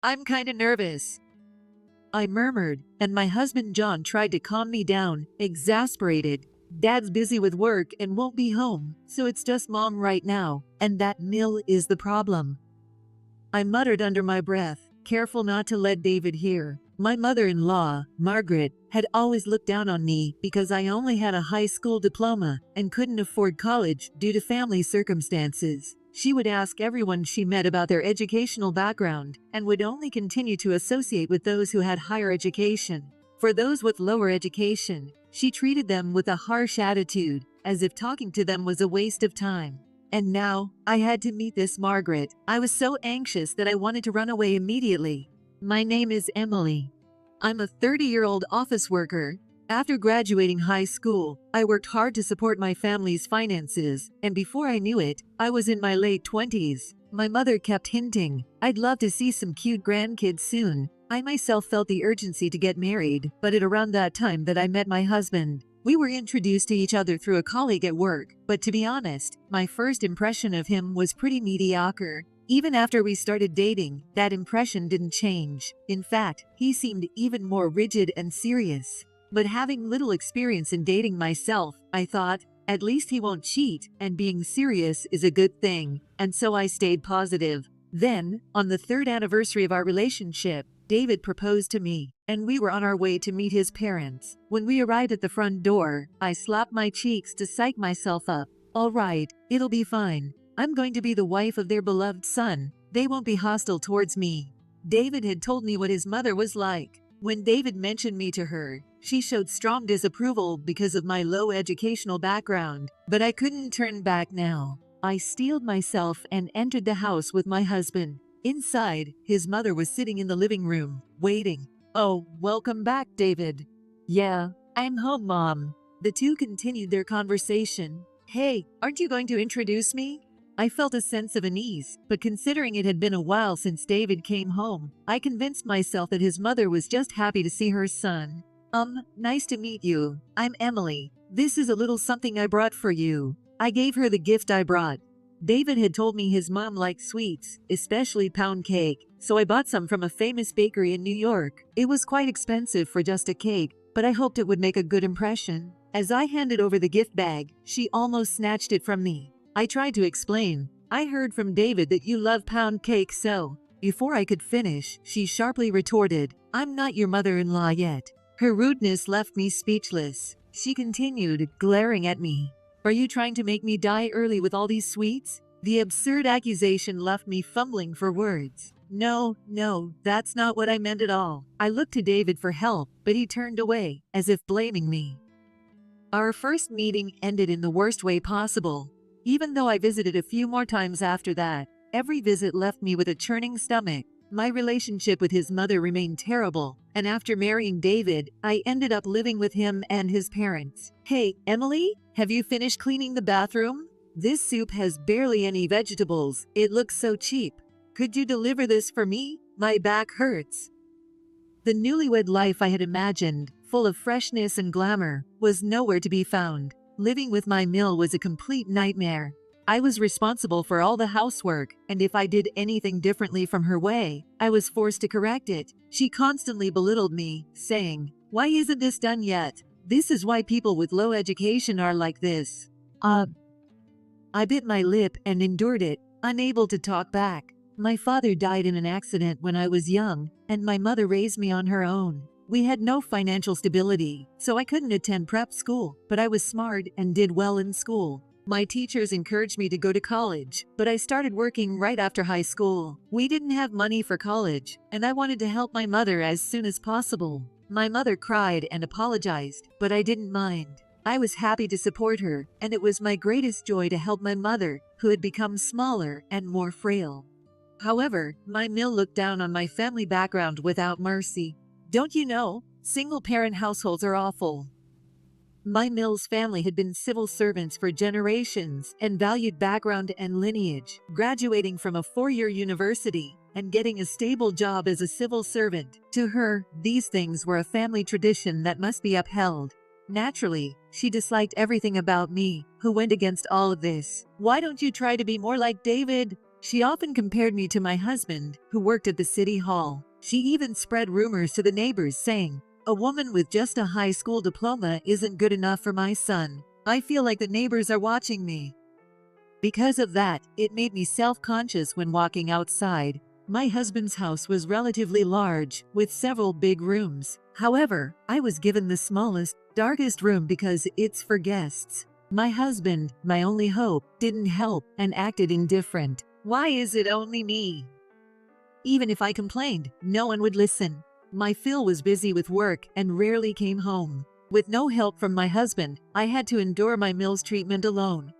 I'm kinda nervous, I murmured, and my husband John tried to calm me down, exasperated. Dad's busy with work and won't be home, so it's just Mom right now, and that mill is the problem. I muttered under my breath, careful not to let David hear. My mother-in-law, Margaret, had always looked down on me because I only had a high school diploma and couldn't afford college due to family circumstances. She would ask everyone she met about their educational background and would only continue to associate with those who had higher education. For those with lower education, she treated them with a harsh attitude, as if talking to them was a waste of time. And now, I had to meet this Margaret. I was so anxious that I wanted to run away immediately. My name is Emily. I'm a 30-year-old office worker. After graduating high school, I worked hard to support my family's finances, and before I knew it, I was in my late 20s. My mother kept hinting, I'd love to see some cute grandkids soon. I myself felt the urgency to get married, but at around that time that I met my husband. We were introduced to each other through a colleague at work, but to be honest, my first impression of him was pretty mediocre. Even after we started dating, that impression didn't change. In fact, he seemed even more rigid and serious. But having little experience in dating myself, I thought, at least he won't cheat, and being serious is a good thing, and so I stayed positive. Then, on the 3rd anniversary of our relationship, David proposed to me, and we were on our way to meet his parents. When we arrived at the front door, I slapped my cheeks to psych myself up. All right, it'll be fine. I'm going to be the wife of their beloved son. They won't be hostile towards me. David had told me what his mother was like. When David mentioned me to her, she showed strong disapproval because of my low educational background, but I couldn't turn back now. I steeled myself and entered the house with my husband. Inside, his mother was sitting in the living room, waiting. Oh, welcome back, David. Yeah, I'm home, Mom. The two continued their conversation. Hey, aren't you going to introduce me? I felt a sense of unease, but considering it had been a while since David came home, I convinced myself that his mother was just happy to see her son. Nice to meet you. I'm Emily. This is a little something I brought for you. I gave her the gift I brought. David had told me his mom liked sweets, especially pound cake, so I bought some from a famous bakery in New York. It was quite expensive for just a cake, but I hoped it would make a good impression. As I handed over the gift bag, she almost snatched it from me. I tried to explain. I heard from David that you love pound cake, so. Before I could finish, she sharply retorted, I'm not your mother-in-law yet. Her rudeness left me speechless. She continued, glaring at me. Are you trying to make me die early with all these sweets? The absurd accusation left me fumbling for words. No, that's not what I meant at all. I looked to David for help, but he turned away, as if blaming me. Our first meeting ended in the worst way possible. Even though I visited a few more times after that, every visit left me with a churning stomach. My relationship with his mother remained terrible, and after marrying David, I ended up living with him and his parents. Hey, Emily, have you finished cleaning the bathroom? This soup has barely any vegetables. It looks so cheap. Could you deliver this for me? My back hurts. The newlywed life I had imagined, full of freshness and glamour, was nowhere to be found. Living with my mill was a complete nightmare. I was responsible for all the housework, and if I did anything differently from her way, I was forced to correct it. She constantly belittled me, saying, Why isn't this done yet? This is why people with low education are like this. I bit my lip and endured it, unable to talk back. My father died in an accident when I was young, and my mother raised me on her own. We had no financial stability, so I couldn't attend prep school, but I was smart and did well in school. My teachers encouraged me to go to college, but I started working right after high school. We didn't have money for college, and I wanted to help my mother as soon as possible. My mother cried and apologized, but I didn't mind. I was happy to support her, and it was my greatest joy to help my mother, who had become smaller and more frail. However, my mill looked down on my family background without mercy. Don't you know, single-parent households are awful. My mill's family had been civil servants for generations and valued background and lineage, graduating from a 4-year university and getting a stable job as a civil servant. To her, these things were a family tradition that must be upheld. Naturally, she disliked everything about me, who went against all of this. Why don't you try to be more like David? She often compared me to my husband, who worked at the city hall. She even spread rumors to the neighbors saying, "A woman with just a high school diploma isn't good enough for my son." I feel like the neighbors are watching me. Because of that, it made me self-conscious when walking outside. My husband's house was relatively large, with several big rooms. However, I was given the smallest, darkest room because it's for guests. My husband, my only hope, didn't help and acted indifferent. Why is it only me? Even if I complained, no one would listen. My Phil was busy with work and rarely came home. With no help from my husband, I had to endure my Mills treatment alone.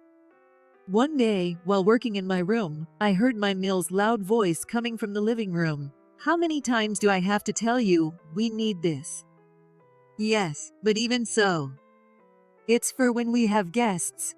One day, while working in my room, I heard my Mills' loud voice coming from the living room. "How many times do I have to tell you, we need this?" "Yes, but even so, it's for when we have guests."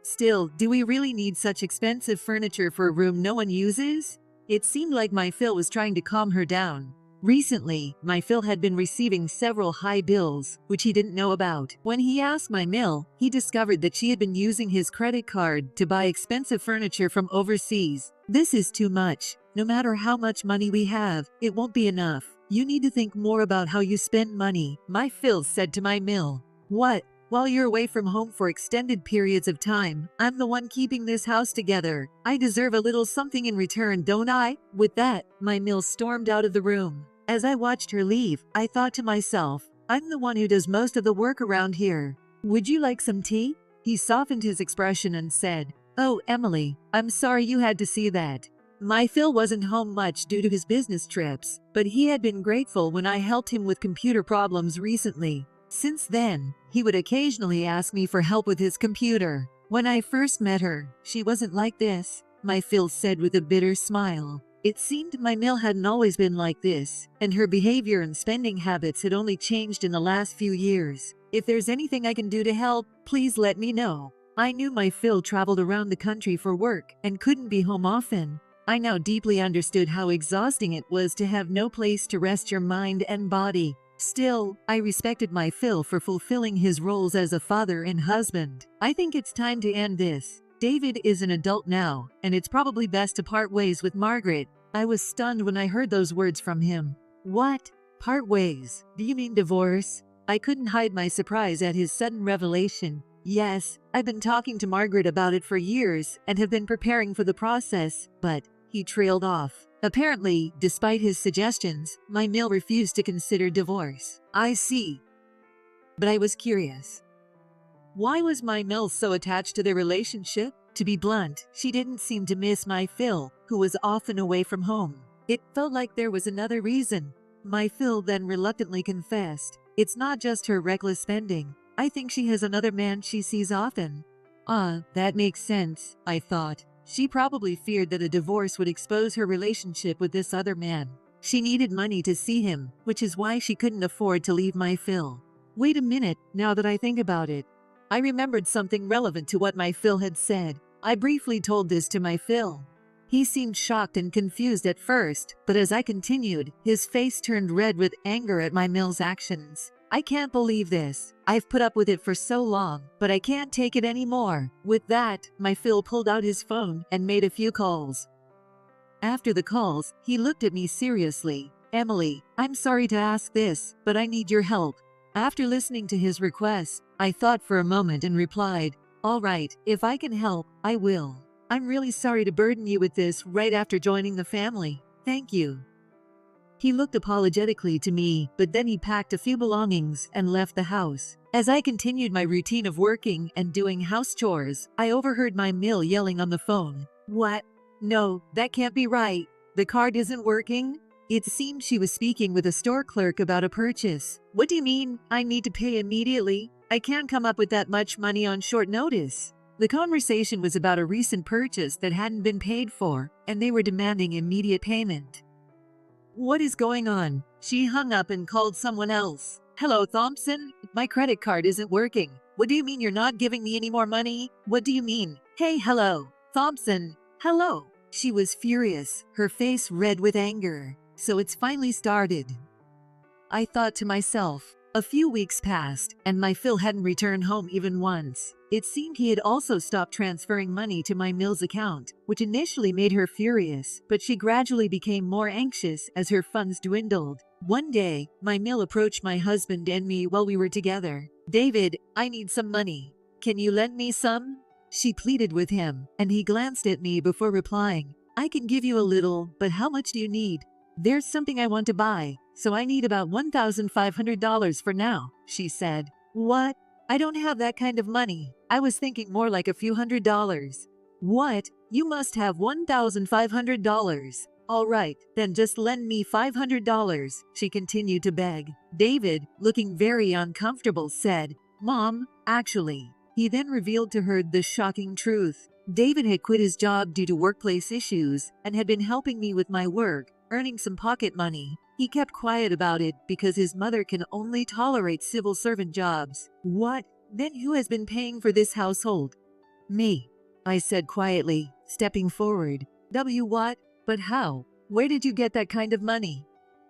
Still, do we really need such expensive furniture for a room no one uses? It seemed like my Phil was trying to calm her down. Recently, my Phil had been receiving several high bills, which he didn't know about. When he asked my Mill, he discovered that she had been using his credit card to buy expensive furniture from overseas. "This is too much. No matter how much money we have, it won't be enough. You need to think more about how you spend money," my Phil said to my Mill. "What? While you're away from home for extended periods of time, I'm the one keeping this house together. I deserve a little something in return, don't I?" With that, my Mill stormed out of the room. As I watched her leave, I thought to myself, I'm the one who does most of the work around here. "Would you like some tea?" He softened his expression and said, "Oh, Emily, I'm sorry you had to see that." My Phil wasn't home much due to his business trips, but he had been grateful when I helped him with computer problems recently. Since then, he would occasionally ask me for help with his computer. "When I first met her, she wasn't like this," my Phil said with a bitter smile. It seemed my Mill hadn't always been like this, and her behavior and spending habits had only changed in the last few years. "If there's anything I can do to help, please let me know." I knew my Phil traveled around the country for work and couldn't be home often. I now deeply understood how exhausting it was to have no place to rest your mind and body. Still, I respected my Phil for fulfilling his roles as a father and husband. "I think it's time to end this. David is an adult now, and it's probably best to part ways with Margaret." I was stunned when I heard those words from him. "What? Part ways? Do you mean divorce?" I couldn't hide my surprise at his sudden revelation. "Yes, I've been talking to Margaret about it for years and have been preparing for the process, but..." He trailed off. Apparently, despite his suggestions, my Mill refused to consider divorce. "I see." But I was curious. Why was my Mill so attached to their relationship? To be blunt, she didn't seem to miss my Phil, who was often away from home. It felt like there was another reason. My Phil then reluctantly confessed, "It's not just her reckless spending. I think she has another man she sees often." That makes sense, I thought. She probably feared that a divorce would expose her relationship with this other man. She needed money to see him, which is why she couldn't afford to leave my Phil. Wait a minute, now that I think about it. I remembered something relevant to what my Phil had said. I briefly told this to my Phil. He seemed shocked and confused at first, but as I continued, his face turned red with anger at my Mill's actions. "I can't believe this. I've put up with it for so long, but I can't take it anymore." With that, my Phil pulled out his phone and made a few calls. After the calls, he looked at me seriously. "Emily, I'm sorry to ask this, but I need your help." After listening to his request, I thought for a moment and replied, "All right, if I can help, I will. I'm really sorry to burden you with this right after joining the family. Thank you." He looked apologetically to me, but then he packed a few belongings and left the house. As I continued my routine of working and doing house chores, I overheard my Mill yelling on the phone. "What? No, that can't be right. The card isn't working?" It seemed she was speaking with a store clerk about a purchase. "What do you mean, I need to pay immediately? I can't come up with that much money on short notice." The conversation was about a recent purchase that hadn't been paid for, and they were demanding immediate payment. "What is going on?" She hung up and called someone else. "Hello, Thompson? My credit card isn't working. What do you mean you're not giving me any more money? What do you mean? Hey, hello, Thompson, hello." She was furious, her face red with anger. So it's finally started. I thought to myself, A few weeks passed, and my Phil hadn't returned home even once. It seemed he had also stopped transferring money to my Mill's account, which initially made her furious, but she gradually became more anxious as her funds dwindled. One day, my Mill approached my husband and me while we were together. "David, I need some money. Can you lend me some?" She pleaded with him, and he glanced at me before replying, "I can give you a little, but how much do you need?" "There's something I want to buy, so I need about $1,500 for now," she said. "What? I don't have that kind of money. I was thinking more like a few $100s. "What? You must have $1,500. All right, then just lend me $500, she continued to beg. David, looking very uncomfortable, said, "Mom, actually." He then revealed to her the shocking truth. David had quit his job due to workplace issues and had been helping me with my work, earning some pocket money. He kept quiet about it because his mother can only tolerate civil servant jobs. "What? Then who has been paying for this household?" "Me," I said quietly, stepping forward. What? But how? Where did you get that kind of money?"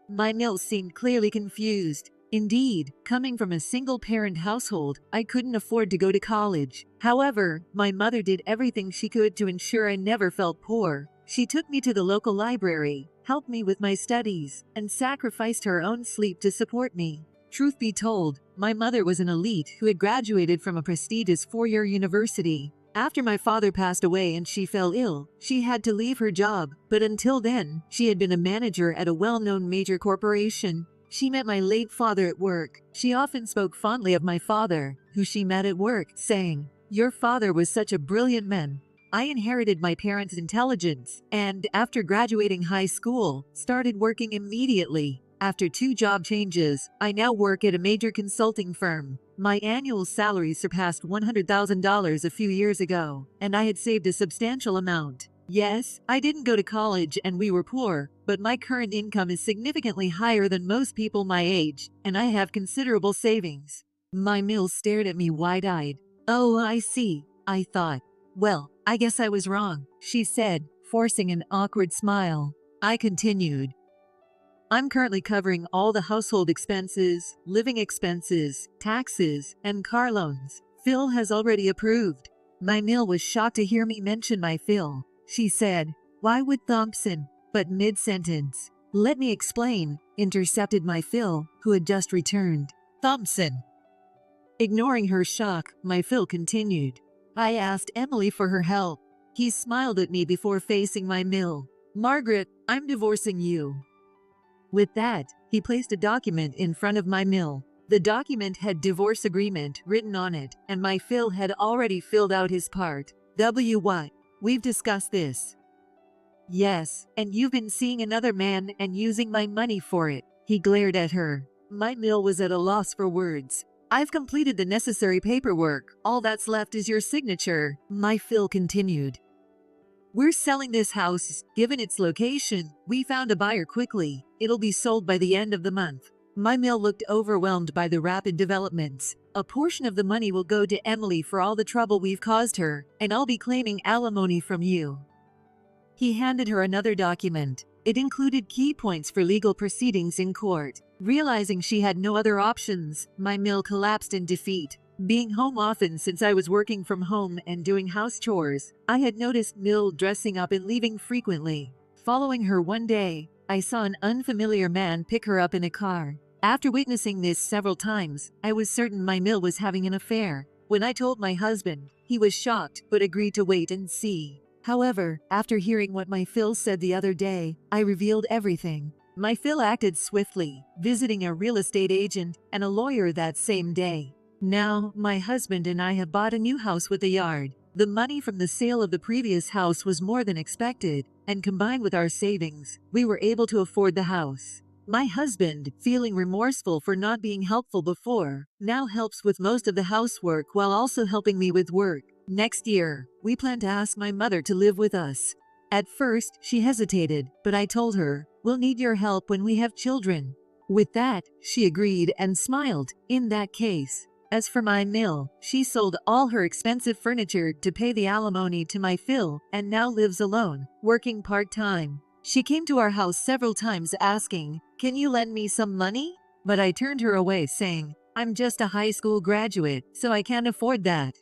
My Mill seemed clearly confused. Indeed, coming from a single-parent household, I couldn't afford to go to college. However, my mother did everything she could to ensure I never felt poor. She took me to the local library, helped me with my studies, and sacrificed her own sleep to support me. Truth be told, my mother was an elite who had graduated from a prestigious four-year university. After my father passed away and she fell ill, she had to leave her job, but until then, she had been a manager at a well-known major corporation. She met my late father at work. She often spoke fondly of my father, who she met at work, saying, "Your father was such a brilliant man." I inherited my parents' intelligence, and after graduating high school, started working immediately. After 2 job changes, I now work at a major consulting firm. My annual salary surpassed $100,000 a few years ago, and I had saved a substantial amount. Yes, I didn't go to college and we were poor, but my current income is significantly higher than most people my age, and I have considerable savings. My Mill stared at me wide-eyed. "Oh, I see," I thought. "Well, I guess I was wrong," she said, forcing an awkward smile. I continued. "I'm currently covering all the household expenses, living expenses, taxes, and car loans. Phil has already approved." My Mill was shocked to hear me mention my Phil. She said, "Why would Thompson?" But mid-sentence, "Let me explain," intercepted my Phil, who had just returned. "Thompson." Ignoring her shock, my Phil continued. "I asked Emily for her help." He smiled at me before facing my Mill. "Margaret, I'm divorcing you." With that, he placed a document in front of my Mill. The document had divorce agreement written on it, and my Phil had already filled out his part. "What? We've discussed this." "Yes, and you've been seeing another man and using my money for it." He glared at her. My Mill was at a loss for words. "I've completed the necessary paperwork. All that's left is your signature," my Phil continued. "We're selling this house. Given its location, we found a buyer quickly. It'll be sold by the end of the month." My Mill looked overwhelmed by the rapid developments. "A portion of the money will go to Emily for all the trouble we've caused her, and I'll be claiming alimony from you." He handed her another document. It included key points for legal proceedings in court. Realizing she had no other options, my Mill collapsed in defeat. Being home often since I was working from home and doing house chores, I had noticed Mill dressing up and leaving frequently. Following her one day, I saw an unfamiliar man pick her up in a car. After witnessing this several times, I was certain my Mill was having an affair. When I told my husband, he was shocked but agreed to wait and see. However, after hearing what my Phil said the other day, I revealed everything. My Phil acted swiftly, visiting a real estate agent and a lawyer that same day. Now, my husband and I have bought a new house with a yard. The money from the sale of the previous house was more than expected, and combined with our savings, we were able to afford the house. My husband, feeling remorseful for not being helpful before, now helps with most of the housework while also helping me with work. Next year, we plan to ask my mother to live with us. At first, she hesitated, but I told her, "We'll need your help when we have children." With that, she agreed and smiled. In that case, as for my Mill, she sold all her expensive furniture to pay the alimony to my Phil and now lives alone, working part-time. She came to our house several times asking, "Can you lend me some money?" But I turned her away, saying, "I'm just a high school graduate, so I can't afford that."